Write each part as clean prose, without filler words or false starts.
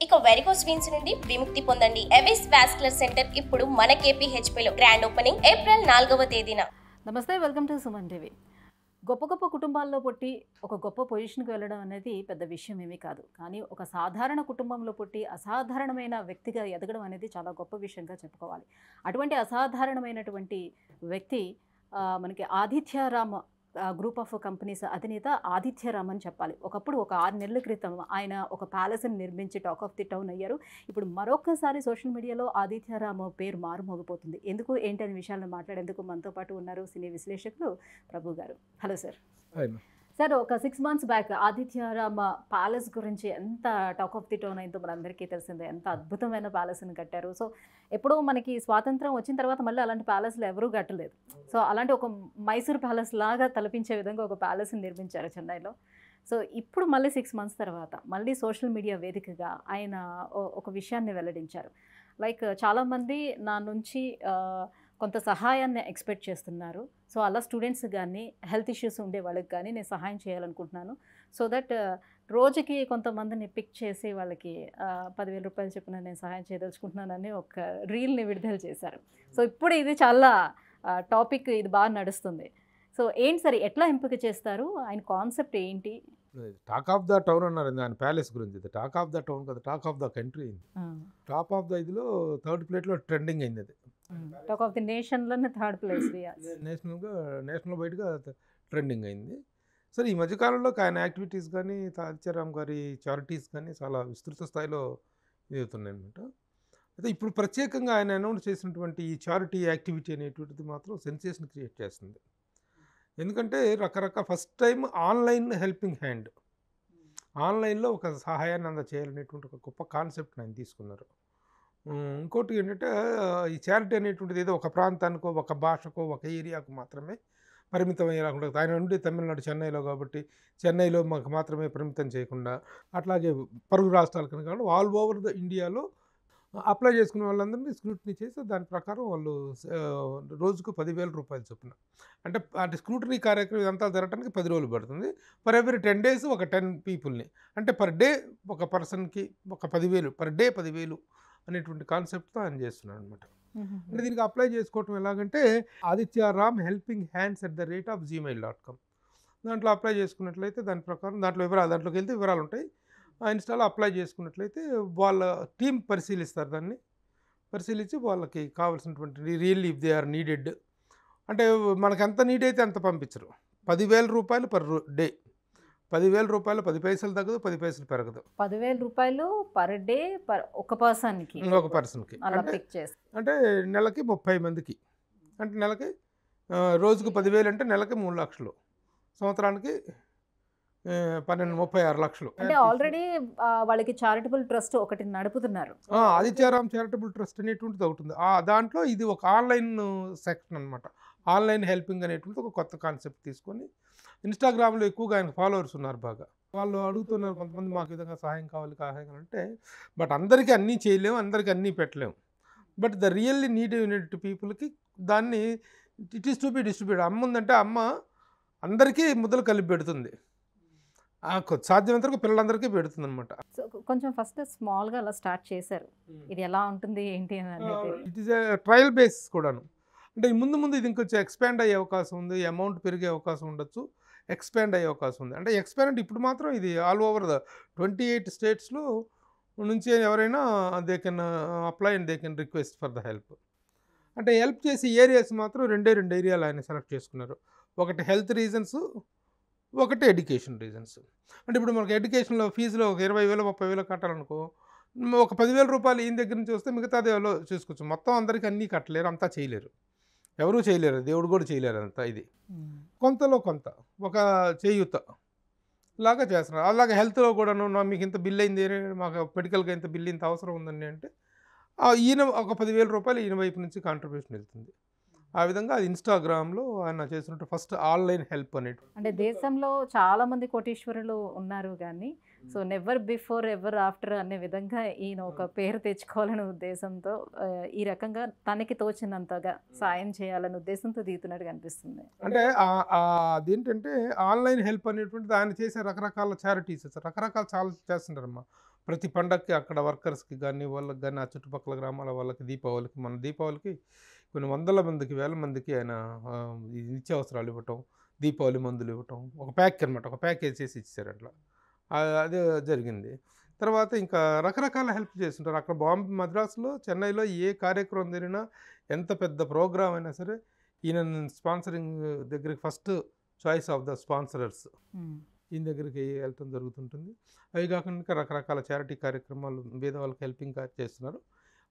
ఇక varicose veins నుండి విముక్తి పొందండి. ఎవిస్ వాస్కులర్ సెంటర్ ఇప్పుడు మన KPHPలో గ్రాండ్ ఓపెనింగ్ ఏప్రిల్ 4వ తేదీన. నమస్తే, వెల్కమ్ టు సుమన్ టీవీ. గొప్ప గొప్ప కుటుంబాల్లో పుట్టి ఒక గొప్ప పొజిషన్కి వెళ్ళడం అనేది పెద్ద విషయం ఏమీ కాదు. కానీ ఒక సాధారణ కుటుంబంలో పుట్టి అసాధారణమైన వ్యక్తిగా ఎదగడం అనేది చాలా గొప్ప విషయంగా చెప్పుకోవాలి. అటువంటి అసాధారణమైనటువంటి వ్యక్తి మనకి ఆదిత్యరామ్ గ్రూప్ ఆఫ్ కంపెనీస్ అధినేత ఆదిత్యరామ్ అని చెప్పాలి. ఒకప్పుడు ఒక 6 నెలల క్రితం ఆయన ఒక ప్యాలెస్ని నిర్మించి టాక్ ఆఫ్ ది టౌన్ అయ్యారు. ఇప్పుడు మరొకసారి సోషల్ మీడియాలో ఆదిత్యరామ్ పేరు మారుమోగిపోతుంది. ఎందుకు ఏంటి అనే విషయాలను మాట్లాడేందుకు మనతో పాటు ఉన్నారు సినీ విశ్లేషకులు ప్రభు గారు. Hello sir. సార్, ఒక 6 months బ్యాక్ ఆదిత్యరామ్ ప్యాలెస్ గురించి ఎంత టాక్ ఆఫ్ ది టౌన్ అయిందో మనందరికీ తెలిసిందే. ఎంత అద్భుతమైన ప్యాలెస్ని కట్టారు. సో ఎప్పుడో మనకి స్వాతంత్రం వచ్చిన తర్వాత మళ్ళీ అలాంటి ప్యాలెస్లు ఎవరూ కట్టలేదు. సో అలాంటి ఒక మైసూర్ ప్యాలెస్ లాగా తలపించే విధంగా ఒక ప్యాలెస్ని నిర్మించారు చెన్నైలో. సో ఇప్పుడు మళ్ళీ 6 months తర్వాత మళ్ళీ సోషల్ మీడియా వేదికగా ఆయన ఒక విషయాన్ని వెల్లడించారు. లైక్ చాలామంది నా నుంచి కొంత సహాయాన్ని ఎక్స్పెక్ట్ చేస్తున్నారు. సో అలా స్టూడెంట్స్ కానీ హెల్త్ ఇష్యూస్ ఉండే వాళ్ళకి కానీ నేను సహాయం చేయాలనుకుంటున్నాను. సో దట్ రోజుకి కొంతమందిని పిక్ చేసి వాళ్ళకి 10,000 రూపాయలు చొప్పున నేను సహాయం చేయదలుచుకుంటున్నానని ఒక రీల్ని విడుదల చేశారు. సో ఇప్పుడు ఇది చాలా టాపిక్, ఇది బాగా నడుస్తుంది. సో ఏంటి సార్, ఎట్లా ఎంపిక చేస్తారు, ఆయన కాన్సెప్ట్ ఏంటి? టాక్ ఆఫ్ ద టౌన్ అన్నారు ఆయన ప్యాలెస్ గురించి. టాక్ ఆఫ్ ద టౌన్ కదా, టాక్ ఆఫ్ ద కంట్రీ అయింది. టాప్ ఆఫ్ ద ఇదిలో 3rd ప్లేట్లో ట్రెండింగ్ అయింది. అది టాక్ ఆఫ్ ది నేషన్లోనే 3rd ప్లేస్, నేషనల్ వైడ్గా ట్రెండింగ్ అయింది. సరే, ఈ మధ్యకాలంలో ఆయన యాక్టివిటీస్ కానీ ఆదిత్యరామ్ గారి చారిటీస్ కానీ చాలా విస్తృత స్థాయిలో ఇదవుతున్నాయి అనమాట. అయితే ఇప్పుడు ప్రత్యేకంగా ఆయన అనౌన్స్ చేసినటువంటి ఈ చారిటీ యాక్టివిటీ అనేటువంటిది మాత్రం సెన్సేషన్ క్రియేట్ చేస్తుంది. ఎందుకంటే first time online helping hand, ఆన్లైన్లో ఒక సహాయాన్ని అందచేయాలనేటువంటి ఒక గొప్ప కాన్సెప్ట్ని ఆయన తీసుకున్నారు. ఇంకోటి ఏంటంటే, ఈ చారిటీ అనేటువంటిది ఏదో ఒక ప్రాంతానికో, ఒక భాషకో, ఒక ఏరియాకు మాత్రమే పరిమితం అయ్యేలాగా. ఆయన నుండి తమిళనాడు చెన్నైలో కాబట్టి చెన్నైలో మాకు మాత్రమే పరిమితం చేయకుండా, అట్లాగే పరుగు రాష్ట్రాలకు కాకుండా ఆల్ ఓవర్ ద ఇండియాలో అప్లై చేసుకునే వాళ్ళందరినీ స్క్రూటినీ చేసి దాని ప్రకారం వాళ్ళు రోజుకు 10,000 రూపాయలు చొప్పున, అంటే స్క్రూటినీ కార్యక్రమం ఇదంతా జరగడానికి 10 రోజులు పడుతుంది. ఫర్ ఎవ్రీ 10 days ఒక 10 పీపుల్ని, అంటే పర్ డే ఒక పర్సన్కి ఒక 10,000, పర్ డే 10,000 అనేటువంటి కాన్సెప్ట్తో ఆయన చేస్తున్నాడు అనమాట. అంటే దీనికి అప్లై చేసుకోవటం ఎలాగంటే ఆదిత్యరామ్ హెల్పింగ్ హ్యాండ్స్ @gmail.com దాంట్లో అప్లై చేసుకున్నట్లయితే దాని ప్రకారం దాంట్లోకి వెళ్తే వివరాలు ఉంటాయి. ఇన్స్టాలో అప్లై చేసుకున్నట్లయితే వాళ్ళ టీం పరిశీలిస్తారు. దాన్ని పరిశీలించి వాళ్ళకి కావాల్సినటువంటి really if they are needed, అంటే మనకు ఎంత నీడ్ అయితే అంత పంపించరు. 10,000 రూపాయలు పర్ డే, 10,000 రూపాయలు 10 పైసలు తగ్గదు, 10 పైసలు పెరగదు. 10,000 రూపాయలు పర్ డే ఒక పర్సన్కి, అంటే నెలకి 30 మందికి, అంటే నెలకి రోజుకు 10,000 అంటే నెలకి 3 లక్షలు, సంవత్సరానికి 36 లక్షలు. అంటే ఆల్రెడీ వాళ్ళకి చారిటబుల్ ట్రస్ట్ ఒకటి నడుపుతున్నారు. ఆదిత్యరామ్ చారిటబుల్ ట్రస్ట్ అనేటువంటిది ఒకటి ఉంది. దాంట్లో ఇది ఒక ఆన్లైన్ సెక్షన్ అనమాట. ఆన్లైన్ హెల్పింగ్ అనేటువంటి ఒక కొత్త కాన్సెప్ట్ తీసుకొని ఇన్స్టాగ్రామ్లో ఎక్కువగా ఆయన ఫాలోవర్స్ ఉన్నారు బాగా. వాళ్ళు అడుగుతున్నారు కొంతమంది, మాకు విధంగా సహాయం కావాలంటే, బట్ అందరికీ అన్నీ చేయలేము, అందరికీ అన్నీ పెట్టలేము. బట్ ద రియల్లీ నీడ్ పీపుల్కి దాన్ని it is to be distribute. అమ్మ ఉందంటే అమ్మ అందరికీ ముద్దలు కలిపి పెడుతుంది, సాధ్యమైనంత వరకు పిల్లలందరికీ పెడుతుంది అనమాట. సో కొంచెం ఫస్ట్ స్మాల్గా అలా స్టార్ట్ చేశారు. ఇది ఎలా ఉంటుంది ఏంటి అనేది ఇట్ ఈస్ ట్రయల్ బేసిస్ కూడాను. అంటే ముందు ఇది ఇంకొంచెం ఎక్స్పాండ్ అయ్యే అవకాశం ఉంది, అమౌంట్ పెరిగే అవకాశం ఉండొచ్చు, ఎక్స్పాండ్ అయ్యే అవకాశం ఉంది. అంటే ఎక్స్పాండ్ అంటే ఇప్పుడు మాత్రం ఇది ఆల్ ఓవర్ ద 28 స్టేట్స్లో నుంచి ఎవరైనా they can apply and they can request for the help. అంటే హెల్ప్ చేసే ఏరియాస్ మాత్రం 2 ఏరియాలు ఆయన సెలెక్ట్ చేసుకున్నారు. ఒకటి హెల్త్ రీజన్స్, ఒకటి ఎడ్యుకేషన్ రీజన్స్. అంటే ఇప్పుడు మనకు ఎడ్యుకేషన్లో ఫీజులో ఒక 20,000 30,000 కట్టాలనుకో, ఒక 10,000 రూపాయలు ఈయన దగ్గర నుంచి వస్తే మిగతాది ఎవరో చూసుకోవచ్చు. మొత్తం అందరికీ అన్నీ కట్టలేరు, అంతా చేయలేరు, ఎవరూ చేయలేరు, దేవుడు కూడా చేయలేరు అంతా. ఇది కొంతలో కొంత ఒక చేయూత లాగా చేస్తున్నారు. అలాగే హెల్త్లో కూడాను మీకు ఇంత బిల్ అయింది, మాకు మెడికల్గా ఇంత బిల్ ఇంత అవసరం ఉందండి అంటే ఈయన ఒక 10,000 రూపాయలు ఈయన వైపు నుంచి కాంట్రిబ్యూషన్ వెళ్తుంది. ఆ విధంగా అది ఇన్స్టాగ్రామ్లో ఆయన చేసినట్టు ఫస్ట్ ఆన్లైన్ హెల్ప్ అనేటు. అంటే దేశంలో చాలామంది కోటీశ్వరులు ఉన్నారు కానీ so never before ever after అనే విధంగా ఈయన ఒక పేరు తెచ్చుకోవాలనే ఉద్దేశంతో ఈ రకంగా తనకి తోచినంతగా సాయం చేయాలనే ఉద్దేశంతో దిగుతున్నట్టు కనిపిస్తుంది. అంటే అదేంటంటే ఆన్లైన్ హెల్ప్ అనేటువంటిది ఆయన చేసే రకరకాల చారిటీస్ రకరకాల చాలా చేస్తుంటారమ్మా. ప్రతి పండగకి అక్కడ వర్కర్స్కి కానీ వాళ్ళకి కానీ ఆ చుట్టుపక్కల గ్రామాల వాళ్ళకి మన దీపావళికి కొన్ని వందల మందికి వేల మందికి ఆయన ఈ నిత్యావసరాలు ఇవ్వటం, దీపావళి మందులు ఇవ్వటం, ఒక ప్యాక్ అనమాట, ఒక ప్యాకేజ్ చేసి ఇచ్చారు అట్లా. అదే జరిగింది. తర్వాత ఇంకా రకరకాల హెల్ప్ చేస్తుంటారు. అక్కడ మద్రాసులో, చెన్నైలో ఏ కార్యక్రమం జరిగినా ఎంత పెద్ద ప్రోగ్రామ్ అయినా సరే ఈయన స్పాన్సరింగ్ దగ్గరికి first choice of the sponsors ఈయన దగ్గరికి వెళ్ళటం జరుగుతుంటుంది. అవి కాకుండా ఇంకా రకరకాల చారిటీ కార్యక్రమాలు పేదవాళ్ళకి హెల్పింగ్ చేస్తున్నారు.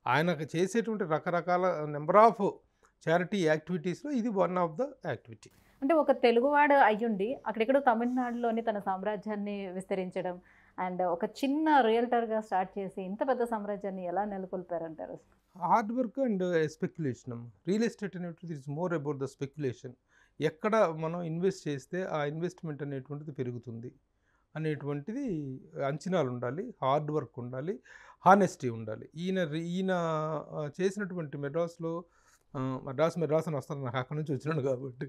ఆయనకు చేసేటువంటి రకరకాల నెంబర్ ఆఫ్ చారిటీ యాక్టివిటీస్లో ఇది వన్ ఆఫ్ ద యాక్టివిటీ. అంటే ఒక తెలుగువాడు అయ్యుండి అక్కడెక్కడో తమిళనాడులోని తన సామ్రాజ్యాన్ని విస్తరించడం అండ్ ఒక చిన్న రియల్టర్గా స్టార్ట్ చేసి ఇంత పెద్ద సామ్రాజ్యాన్ని ఎలా నెలకొల్పారంటారు? Hard work and speculation. Real estate అనేటువంటిది it's more about the speculation. ఎక్కడ మనం ఇన్వెస్ట్ చేస్తే ఆ ఇన్వెస్ట్మెంట్ అనేటువంటిది పెరుగుతుంది అనేటువంటిది అంచనాలు ఉండాలి, హార్డ్ వర్క్ ఉండాలి, హానెస్టీ ఉండాలి. ఈయన చేసినటువంటి మద్రాస్ అని వస్తాను, నాకు అక్కడ నుంచి వచ్చినాడు కాబట్టి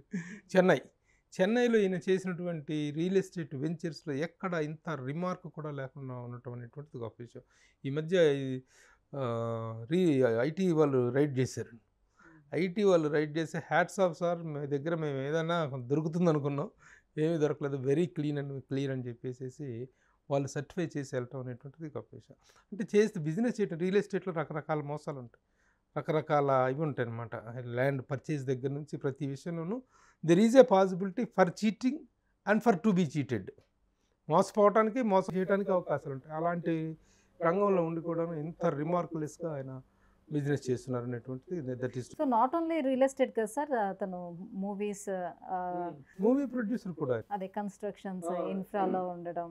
చెన్నైలో ఈయన చేసినటువంటి రియల్ ఎస్టేట్ వెంచర్స్లో ఎక్కడ ఇంత రిమార్క్ కూడా లేకుండా ఉండటం అనేటువంటిది గొప్ప విషయం. ఈ మధ్య ఐటీ వాళ్ళు రైడ్ చేశారు. హ్యాట్స్ ఆఫ్ సార్, మీ దగ్గర మేము ఏదైనా దొరుకుతుంది అనుకున్నాం, ఏమీ దొరకలేదు, వెరీ క్లీన్ అని చెప్పేసి వాళ్ళు సర్టిఫై చేసి వెళ్ళటం అనేటువంటిది గొప్ప విషయం. అంటే బిజినెస్ చేయటం, రియల్ ఎస్టేట్లో రకరకాల మోసాలు ఉంటాయి, రకరకాల ఇవి ఉంటాయి అన్నమాట. ల్యాండ్ పర్చేజ్ దగ్గర నుంచి ప్రతి విషయంలోనూ there is a possibility for cheating and for to be cheated. మోసం చేయడానికి అవకాశాలు ఉంటాయి. అలాంటి రంగంలో ఉండి కూడా ఇంత రిమార్క్లెస్గా ఆయన బిజినెస్ చేస్తున్నారు అనేటువంటిది that is. So not only real estate కదా సార్, తను మూవీ ప్రొడ్యూసర్ కూడా, అదే కన్స్ట్రక్షన్స్, ఇన్ఫ్రాలో ఉండడం,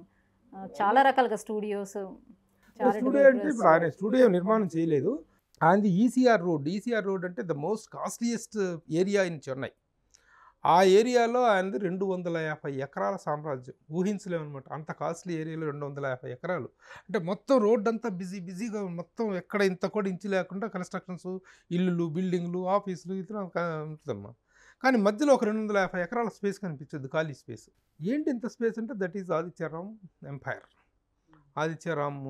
చాలా రకాలుగా స్టూడియోస్. స్టూడియో అంటే ఇప్పుడు ఆయన స్టూడియో నిర్మాణం చేయలేదు. ఆయన ఈసీఆర్ రోడ్ అంటే the most costliest area in Chennai. ఆ ఏరియాలో ఆయనది 250 ఎకరాల సామ్రాజ్యం. ఊహించలేమన్నమాట, అంత కాస్ట్లీ ఏరియాలో 250 ఎకరాలు అంటే మొత్తం రోడ్ అంతా బిజీగా, మొత్తం ఎక్కడ ఇంత కూడా ఇంచు లేకుండా కన్స్ట్రక్షన్స్, ఇల్లులు, బిల్డింగ్లు, ఆఫీసులు ఇతర ఉంటుందమ్మా. కానీ మధ్యలో ఒక 250 ఎకరాల స్పేస్ కనిపించదు, ఖాళీ స్పేస్. ఏంటి ఇంత స్పేస్ అంటే that is Adityaram empire, Adityaram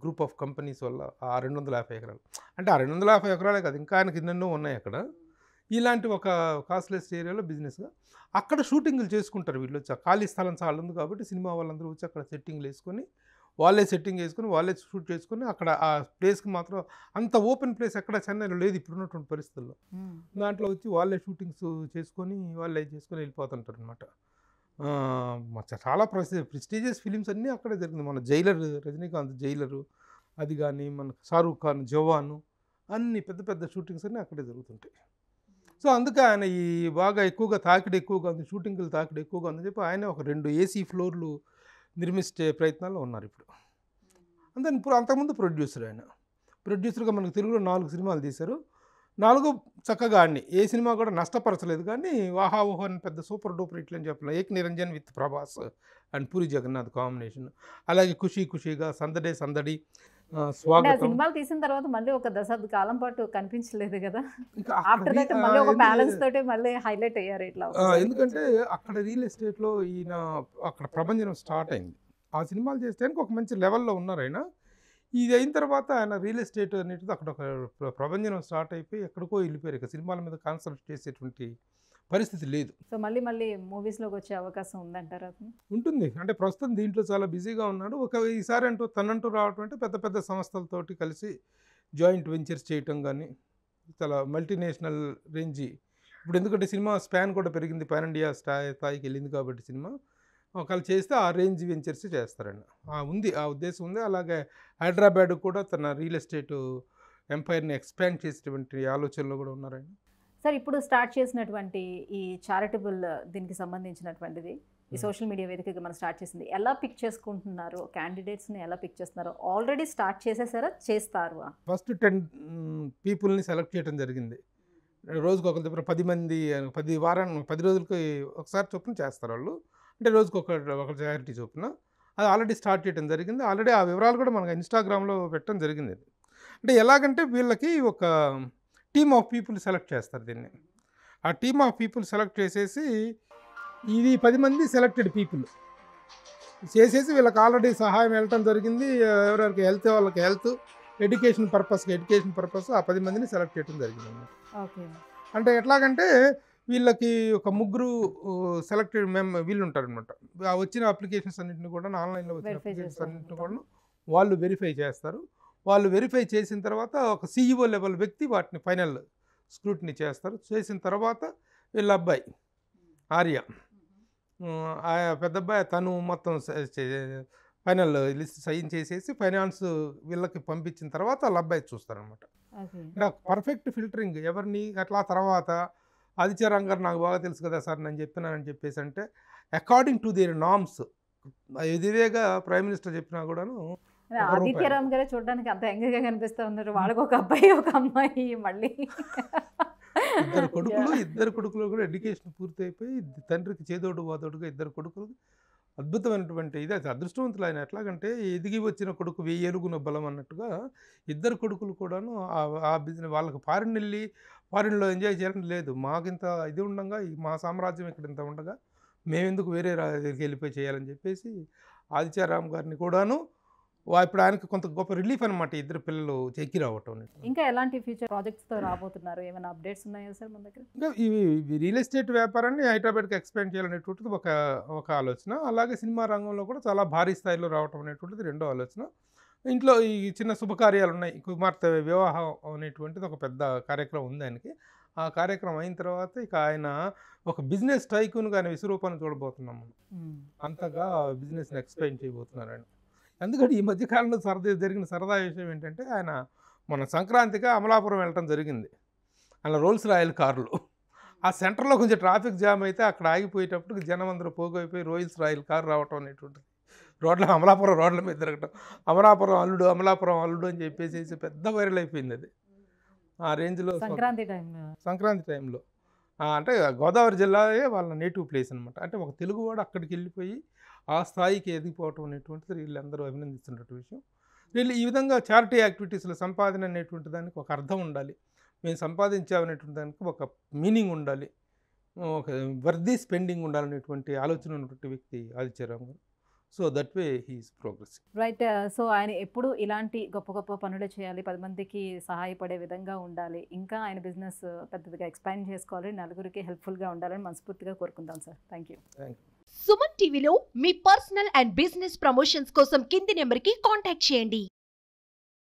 group of companies వల్ల ఆ 250 ఎకరాలు. అంటే ఆ 250 ఎకరాలే కాదు, ఇంకా ఆయనకి ఎన్నెన్నో ఉన్నాయి అక్కడ. ఇలాంటి ఒక కాస్ట్లెస్ ఏరియాలో బిజినెస్గా అక్కడ షూటింగ్లు చేసుకుంటారు వీళ్ళు వచ్చి. ఖాళీ స్థలం చాలా ఉంది కాబట్టి సినిమా వాళ్ళందరూ వచ్చి అక్కడ సెట్టింగ్లు వేసుకొని వాళ్ళే షూట్ చేసుకొని అక్కడ ఆ ప్లేస్కి మాత్రం అంత ఓపెన్ ప్లేస్ ఎక్కడ చెన్నైలో లేదు ఇప్పుడున్నటువంటి పరిస్థితుల్లో. దాంట్లో వచ్చి వాళ్ళే షూటింగ్స్ చేసుకొని వెళ్ళిపోతుంటారు అనమాట. చాలా ప్రెస్టీజియస్ ఫిలిమ్స్ అన్నీ అక్కడే జరిగింది. మన రజనీకాంత్ జైలరు, అది కానీ మన షారూఖ్ ఖాన్ జవాను, అన్ని పెద్ద పెద్ద షూటింగ్స్ అన్నీ అక్కడే జరుగుతుంటాయి. సో అందుకే ఆయన ఈ బాగా తాకిడి ఎక్కువగా ఉంది, షూటింగ్లు తాకిడి ఎక్కువగా ఉందని చెప్పి ఆయన ఒక 2 AC ఫ్లోర్లు నిర్మించే ప్రయత్నాల్లో ఉన్నారు ఇప్పుడు. అంతకుముందు ప్రొడ్యూసర్గా మనకు తెలుగులో 4 సినిమాలు తీశారు. 4 చక్కగా ఆడిని, ఏ సినిమా కూడా నష్టపరచలేదు. కానీ వాహా ఓహో అని పెద్ద సూపర్ డూపర్ హిట్లు అని చెప్పలేదు. Ek Niranjan with Prabhas and Puri Jagannadh combination. అలాగే ఖుషీగా, సందడి, స్వాగతం. సినిమాలు తీసిన తర్వాత మళ్ళీ ఒక దశాబ్ద కాలం పాటు కనిపించలేదు కదా, ఆఫ్టర్ దట్ మళ్ళీ ఒక బ్యాలెన్స్ తోటి మళ్ళీ హైలైట్ అయ్యారు ఇట్లా. ఎందుకంటే అక్కడ రియల్ ఎస్టేట్లో ఈయన అక్కడ ప్రభంజనం స్టార్ట్ అయింది. ఆ సినిమాలు చేస్తే ఒక మంచి లెవెల్లో ఉన్నారు ఆయన. ఇది అయిన తర్వాత ఆయన రియల్ ఎస్టేట్ అనేటిది అక్కడ ఒక ప్రభంజనం స్టార్ట్ అయిపోయి ఎక్కడికో వెళ్ళిపోయారు. ఇక సినిమాల మీద కాన్సన్ట్రేట్ చేసేటువంటి పరిస్థితి లేదు. సో మళ్ళీ మూవీస్లోకి వచ్చే అవకాశం ఉందంటారా? ఉంటుంది. అంటే ప్రస్తుతం దీంట్లో చాలా బిజీగా ఉన్నాడు. ఈసారి తనంటూ రావటం అంటే పెద్ద పెద్ద సంస్థలతోటి కలిసి జాయింట్ వెంచర్స్ చేయటం కానీ, చాలా మల్టీనేషనల్ రేంజ్. ఇప్పుడు ఎందుకంటే సినిమా స్పాన్ కూడా పెరిగింది, పాన్ ఇండియా స్థాయికి వెళ్ళింది కాబట్టి సినిమా ఒకవేళ చేస్తే ఆ రేంజ్ వెంచర్స్ చేస్తారండి. ఆ ఉద్దేశం ఉంది. అలాగే హైదరాబాద్ కూడా తన రియల్ ఎస్టేట్ ఎంపైర్ని ఎక్స్పాండ్ చేసేటువంటి ఆలోచనలో కూడా ఉన్నారండి. సార్, ఇప్పుడు స్టార్ట్ చేసినటువంటి ఈ చారిటబుల్ దీనికి సంబంధించినటువంటిది ఈ సోషల్ మీడియా వేదికగా మనం స్టార్ట్ చేసింది, ఎలా పిక్ చేసుకుంటున్నారు? క్యాండిడేట్స్ని ఎలా పిక్ చేస్తున్నారు? ఆల్రెడీ స్టార్ట్ చేసేసారా, చేస్తారు? ఫస్ట్ 10 పీపుల్ని సెలెక్ట్ చేయడం జరిగింది. రోజుకు ఒకరి దగ్గర 10 మంది, 10 రోజులకి ఒకసారి చొప్పున చేస్తారు వాళ్ళు. అంటే రోజుకు ఒక చారిటీ చొప్పున అది ఆల్రెడీ స్టార్ట్ చేయడం జరిగింది. ఆల్రెడీ ఆ వివరాలు కూడా మనకు ఇన్స్టాగ్రామ్లో పెట్టడం జరిగింది. అంటే ఎలాగంటే వీళ్ళకి ఒక టీమ్ ఆఫ్ పీపుల్ సెలెక్ట్ చేస్తారు దీన్ని. ఆ టీమ్ ఆఫ్ పీపుల్ సెలెక్ట్ చేసేసి ఇది 10 మంది సెలెక్టెడ్ పీపుల్. చేసేసి వీళ్ళకి ఆల్రెడీ సహాయం వెళ్ళటం జరిగింది. ఎవరెవరికి హెల్త్ వాళ్ళకి హెల్త్, ఎడ్యుకేషన్ పర్పస్ ఆ 10 మందిని సెలెక్ట్ చేయడం జరిగింది. ఓకే. అంటే ఎట్లాగంటే వీళ్ళకి ఒక ముగ్గురు సెలెక్టెడ్ వీళ్ళు ఉంటారనమాట. ఆ వచ్చిన అప్లికేషన్స్ అన్నింటిని కూడా ఆన్లైన్లో వచ్చిన Verify అప్లికేషన్స్ చేస్తారు అన్నింటిని కూడా వాళ్ళు వెరిఫై చేస్తారు. వాళ్ళు వెరిఫై చేసిన తర్వాత ఒక CEO లెవెల్ వ్యక్తి వాటిని ఫైనల్ స్క్రూటినీ చేస్తారు. చేసిన తర్వాత వీళ్ళ అబ్బాయి ఆర్య, ఆ పెద్ద అబ్బాయి తను మొత్తం ఫైనల్ లిస్ట్ సైన్ చేసేసి ఫైనాన్స్ వీళ్ళకి పంపించిన తర్వాత వాళ్ళ అబ్బాయి చూస్తారనమాట. ఓకే. పర్ఫెక్ట్ ఫిల్టరింగ్ ఎవరిని అట్లా. తర్వాత ఆదిత్యరామ్ గారు నాకు బాగా తెలుసు కదా సార్ నేను చెప్పినానని చెప్పేసి అంటే అకార్డింగ్ టు దేర్ నామ్స్ ఇదివేగా ప్రైమ్ మినిస్టర్ చెప్పినా కూడాను ఆదిత్యరామ్ గారే చూడడానికి అంత యంగ్గా కనిపిస్తూ ఉన్నారు. వాళ్ళకి ఒక అబ్బాయి ఒక అమ్మాయి మళ్ళీ ఇద్దరు కొడుకులు కూడా ఎడ్యుకేషన్ పూర్తి అయిపోయి తండ్రికి చేదోడు వాదోడుగా ఇద్దరు కొడుకులు అద్భుతమైనటువంటి ఇది. అది అదృష్టవంతులు ఆయన. ఎట్లాగంటే ఎదిగి వచ్చిన కొడుకు 1000 ఏలుగున బలం అన్నట్టుగా ఇద్దరు కొడుకులు కూడాను ఆ బిజినెస్ వాళ్ళకి ఫారిన్లో ఎంజాయ్ చేయాలని లేదు. మాకింత ఇది ఉండగా మా సామ్రాజ్యం ఇక్కడ ఇంత ఉండగా మేమెందుకు వేరే దగ్గరికి వెళ్ళిపోయి చేయాలని చెప్పేసి ఆదిత్యరామ్ గారిని కూడాను ఇప్పుడు ఆయనకు కొంత గొప్ప రిలీఫ్ అనమాట ఇద్దరు పిల్లలు చెక్కి రావటం. ఇంకా ఎలాంటి ఫ్యూచర్ ప్రాజెక్ట్స్తో రాబోతున్నారు? ఏమైనా అప్డేట్స్ ఉన్నాయా సార్ మన దగ్గర? ఇంకా ఇవి రియల్ ఎస్టేట్ వ్యాపారాన్ని హైదరాబాద్కి ఎక్స్పాండ్ చేయాలనేటువంటిది ఒక ఆలోచన. అలాగే సినిమా రంగంలో కూడా చాలా భారీ స్థాయిలో రావటం అనేటువంటిది రెండో ఆలోచన. ఇంట్లో ఈ చిన్న శుభకార్యాలు ఉన్నాయి. కుమార్తె వివాహం అనేటువంటిది ఒక పెద్ద కార్యక్రమం ఉంది ఆయనకి. ఆ కార్యక్రమం అయిన తర్వాత ఇక ఆయన ఒక బిజినెస్ టైకూన్గా ఆయన విశ్వరూపాన్ని చూడబోతున్నాం మనం. అంతగా బిజినెస్ని ఎక్స్పాండ్ చేయబోతున్నారు ఆయన. ఎందుకంటే ఈ మధ్యకాలంలో జరిగిన సరదా విషయం ఏంటంటే ఆయన మన సంక్రాంతిగా అమలాపురం వెళ్ళటం జరిగింది. అలా రోల్స్ రాయల్ కార్లు. ఆ సెంటర్లో కొంచెం ట్రాఫిక్ జామ్ అయితే అక్కడ ఆగిపోయేటప్పుడు జనం అందరూ పోగైపోయి రోల్స్ రాయల్ కారు రావటం అనేటువంటిది అమలాపురం రోడ్ల మీద తిరగటం. అమలాపురం అల్లుడు అని చెప్పేసి పెద్ద వైరల్ అయిపోయింది అది. ఆ రేంజ్లో సంక్రాంతి టైంలో అంటే గోదావరి జిల్లాయే వాళ్ళ నేటివ్ ప్లేస్ అనమాట. అంటే ఒక తెలుగువాడు అక్కడికి వెళ్ళిపోయి ఆ స్థాయికి ఎదిగిపోవటం అనేటువంటిది వీళ్ళందరూ అభినందిస్తున్నట్టు విషయం. వీళ్ళు ఈ విధంగా చారిటీ యాక్టివిటీస్లో సంపాదన అనేటువంటి దానికి ఒక అర్థం ఉండాలి. మేము సంపాదించామనేటువంటి దానికి ఒక మీనింగ్ ఉండాలి, ఒక వర్దీ స్పెండింగ్ ఉండాలనేటువంటి ఆలోచన ఉన్నటువంటి వ్యక్తి ఆదిత్యరామ్ గారు. So that way he's progress. Right. So ఆయన ఎప్పుడు ఇలాంటి గొప్ప గొప్ప పనులు చేయాలి, 10 మందికి సహాయపడే విధంగా ఉండాలి, ఇంకా ఆయన బిజినెస్ పెద్దదిగా ఎక్స్పాండ్ చేసుకోవాలి, నలుగురికి హెల్ప్ఫుల్గా ఉండాలని మనస్ఫూర్తిగా కోరుకుందాం సార్. Thank you. సుమన్ టీవీలో మీ పర్సనల్ అండ్ బిజినెస్ ప్రమోషన్స్ కోసం కింది నెంబర్కి కాంటాక్ట్ చేయండి.